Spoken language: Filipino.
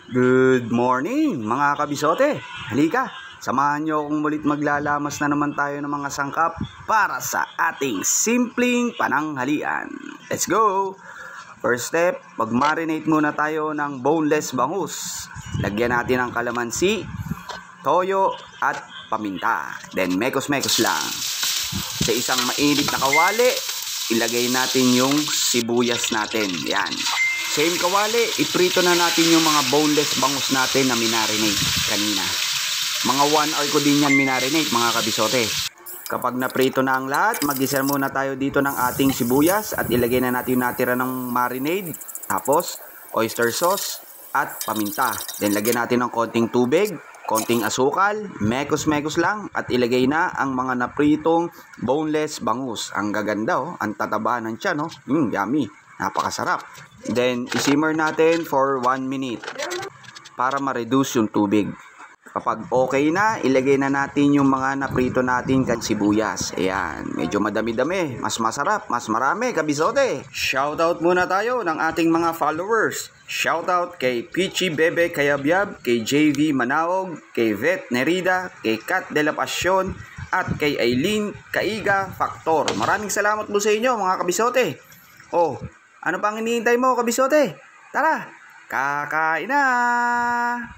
Good morning mga kabisote. Halika, samahan nyo akong mulit maglalamas na naman tayo ng mga sangkap para sa ating simpleng pananghalian. Let's go! First step, mag-marinate muna tayo ng boneless bangus. Lagyan natin ng kalamansi, toyo at paminta. Then mekos-mekos lang. Sa isang mainit na kawali, ilagay natin yung sibuyas natin. Yan. Same kawali, iprito na natin yung mga boneless bangus natin na minarinate kanina. Mga 1 hour ko din yan minarinate mga kabisote. Kapag naprito na ang lahat, mag-isa muna tayo dito ng ating sibuyas at ilagay na natin yung natira ng marinade. Tapos, oyster sauce at paminta. Then lagyan natin ng konting tubig, konting asukal, mekos-mekos lang at ilagay na ang mga napritong boneless bangus. Ang gaganda oh, ang tataba ng tiyan oh. Yummy. Napakasarap. Then, isimmer natin for 1 minute para ma-reduce yung tubig. Kapag okay na, ilagay na natin yung mga naprito natin kan sibuyas. Ayan, medyo madami-dami. Mas masarap, mas marami, kabisote. Shoutout muna tayo ng ating mga followers. Shoutout kay Pichi Bebe Kayabyab, kay JV Manaog, kay Vet Nerida, kay Kat De La Pasión, at kay Aileen Kaiga Factor. Maraming salamat po sa inyo mga kabisote. Oh, ano pang hinihintay mo, kabisote? Tara, kakain na!